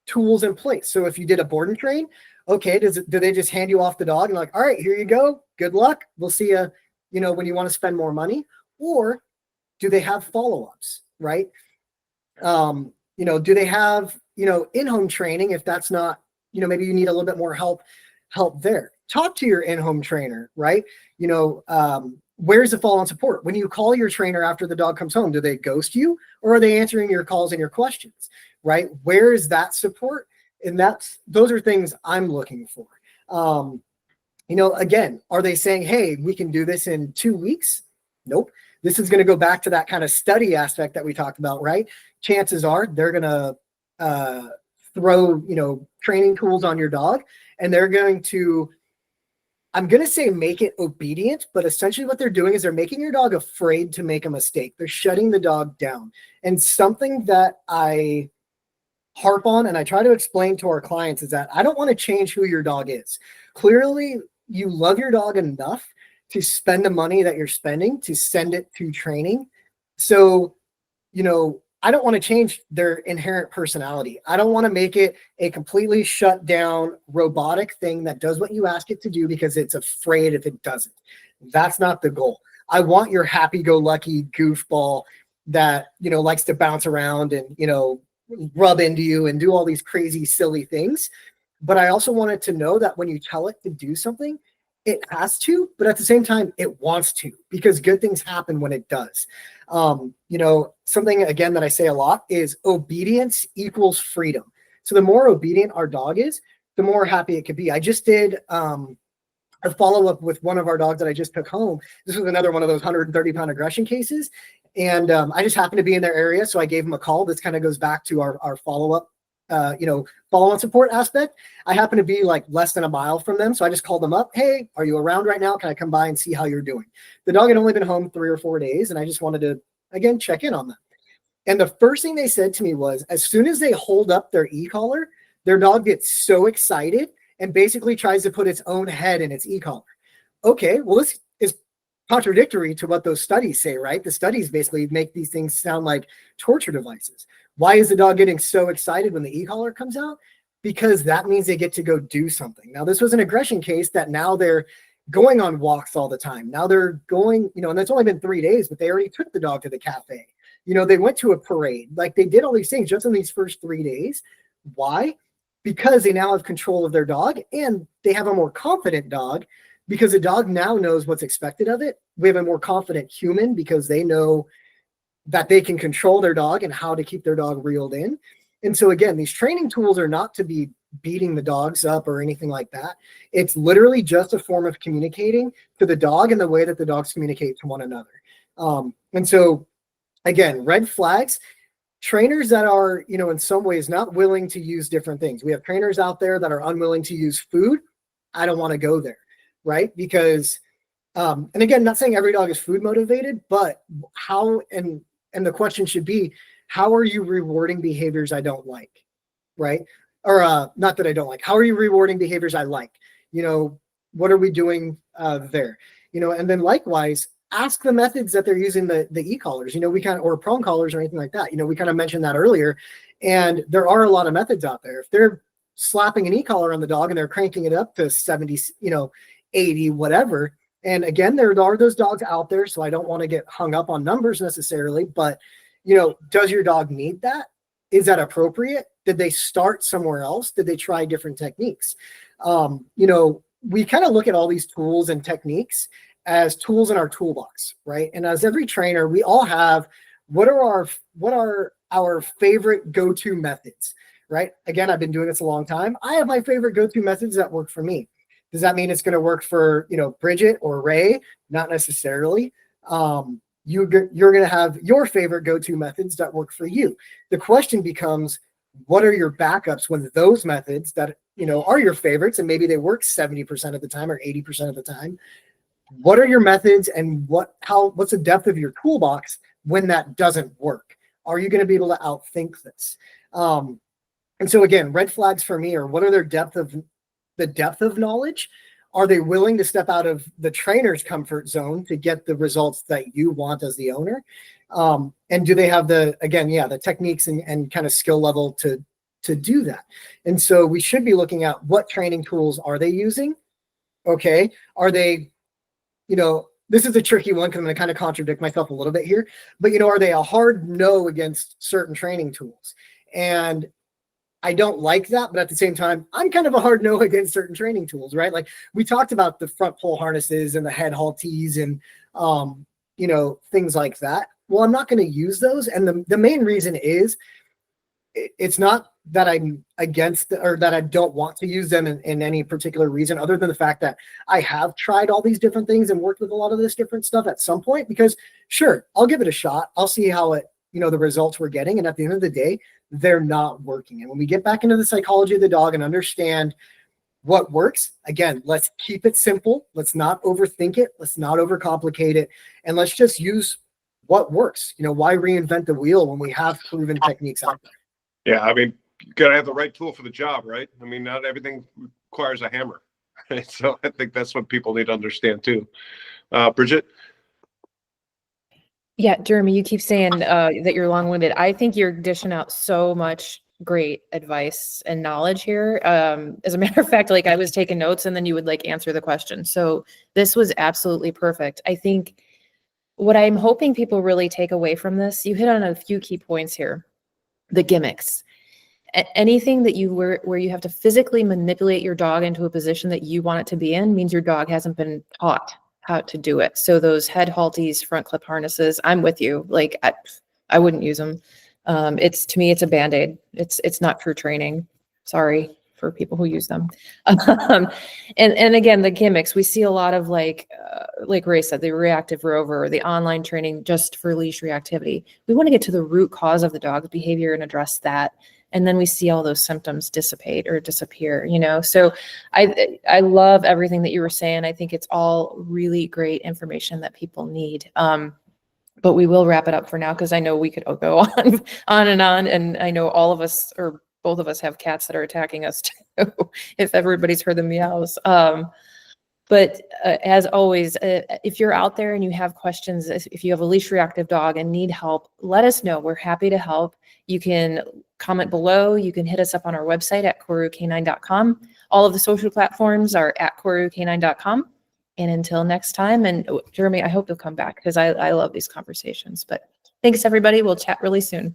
tools in place? So if you did a board and train, okay, do they just hand you off the dog and like, all right, here you go. Good luck. We'll see you, when you want to spend more money. Or do they have follow-ups, right? Do they have, in-home training? If that's not, maybe you need a little bit more help there. Talk to your in-home trainer, right? Where's the follow-on support? When you call your trainer after the dog comes home, do they ghost you, or are they answering your calls and your questions, right? Where is that support? And those are things I'm looking for. Again, are they saying, hey, we can do this in 2 weeks? Nope. This is going to go back to that kind of study aspect that we talked about, right? Chances are they're going to throw, training tools on your dog, and they're going to, I'm going to say make it obedient, but essentially what they're doing is they're making your dog afraid to make a mistake. They're shutting the dog down. And something that I harp on and I try to explain to our clients is that I don't want to change who your dog is. Clearly, you love your dog enough to spend the money that you're spending to send it to training. So, I don't want to change their inherent personality. I don't want to make it a completely shut down robotic thing that does what you ask it to do because it's afraid if it doesn't. That's not the goal. I want your happy-go-lucky goofball that, likes to bounce around and, rub into you and do all these crazy, silly things. But I also want it to know that when you tell it to do something, it has to, but at the same time, it wants to, because good things happen when it does. Something again that I say a lot is obedience equals freedom. So the more obedient our dog is, the more happy it could be. I just did a follow-up with one of our dogs that I just took home. This was another one of those 130-pound aggression cases. And I just happened to be in their area, so I gave him a call. This kind of goes back to our follow-up follow-on support aspect. I happen to be like less than a mile from them. So I just called them up. Hey, are you around right now? Can I come by and see how you're doing? The dog had only been home 3 or 4 days, and I just wanted to, again, check in on them. And the first thing they said to me was, as soon as they hold up their e-collar, their dog gets so excited and basically tries to put its own head in its e-collar. Okay, well, this is contradictory to what those studies say, right? The studies basically make these things sound like torture devices. Why is the dog getting so excited when the e-collar comes out? Because that means they get to go do something. Now, this was an aggression case that now they're going on walks all the time. Now they're going, and it's only been 3 days, but they already took the dog to the cafe. They went to a parade. Like, they did all these things just in these first 3 days. Why? Because they now have control of their dog, and they have a more confident dog because the dog now knows what's expected of it. We have a more confident human because they know that they can control their dog and how to keep their dog reeled in. And so again, these training tools are not to be beating the dogs up or anything like that. It's literally just a form of communicating to the dog in the way that the dogs communicate to one another. And so again, red flags, trainers that are, in some ways not willing to use different things. We have trainers out there that are unwilling to use food. I don't want to go there, right? Because, and again, not saying every dog is food motivated, but how, and the question should be, how are you rewarding behaviors I don't like, right? Or not that I don't like. How are you rewarding behaviors I like? What are we doing there? And then likewise, ask the methods that they're using the e-collars, or prong collars or anything like that. We kind of mentioned that earlier. And there are a lot of methods out there. If they're slapping an e-collar on the dog and they're cranking it up to 70, 80, whatever. And again, there are those dogs out there. So I don't want to get hung up on numbers necessarily, but does your dog need that? Is that appropriate? Did they start somewhere else? Did they try different techniques? We kind of look at all these tools and techniques as tools in our toolbox, right? And as every trainer, we all have what are our favorite go-to methods, right? Again, I've been doing this a long time. I have my favorite go-to methods that work for me. Does that mean it's going to work for Bridget or Ray? Not necessarily. You're going to have your favorite go-to methods that work for you. The question becomes, what are your backups when those methods that are your favorites and maybe they work 70% of the time or 80% of the time? What are your methods and what's the depth of your toolbox when that doesn't work? Are you going to be able to outthink this? And so again, red flags for me are, what are their depth of knowledge? Are they willing to step out of the trainer's comfort zone to get the results that you want as the owner? And do they have the techniques and kind of skill level to do that? And so we should be looking at what training tools are they using? Okay. Are they, this is a tricky one because I'm going to kind of contradict myself a little bit here, but are they a hard no against certain training tools? And I don't like that, but at the same time, I'm kind of a hard no against certain training tools, right? Like we talked about the front pull harnesses and the head halties and, things like that. Well, I'm not going to use those. And the main reason is it's not that I'm against or that I don't want to use them in any particular reason, other than the fact that I have tried all these different things and worked with a lot of this different stuff at some point, because sure, I'll give it a shot. I'll see how the results we're getting. And at the end of the day, they're not working. And when we get back into the psychology of the dog and understand what works, again, let's keep it simple. Let's not overthink it. Let's not overcomplicate it. And let's just use what works. Why reinvent the wheel when we have proven techniques out there? Yeah, I mean, you got to have the right tool for the job, right? I mean, not everything requires a hammer. Right? So I think that's what people need to understand too. Bridget? Yeah, Jeremy, you keep saying that you're long-winded. I think you're dishing out so much great advice and knowledge here. As a matter of fact, I was taking notes and then you would answer the question. So this was absolutely perfect. I think what I'm hoping people really take away from this, you hit on a few key points here. The gimmicks. Anything that where you have to physically manipulate your dog into a position that you want it to be in means your dog hasn't been taught how to do it. So those head halties, front clip harnesses, I'm with you. I wouldn't use them. To me, it's a Band-Aid. It's not true training. Sorry for people who use them. And again, the gimmicks, we see a lot of like Ray said, the reactive rover, the online training just for leash reactivity. We want to get to the root cause of the dog's behavior and address that. and then we see all those symptoms dissipate or disappear, you know? So I love everything that you were saying. I think it's all really great information that people need. But we will wrap it up for now, because I know we could go on and on. And I know all of us, or both of us, have cats that are attacking us too, if everybody's heard the meows. But as always, if you're out there and you have questions, if you have a leash reactive dog and need help, let us know. We're happy to help. You can comment below. You can hit us up on our website at koruk9.com. All of the social platforms are at koruk9.com. And until next time, and Jeremy, I hope you'll come back, because I love these conversations. But thanks, everybody. We'll chat really soon.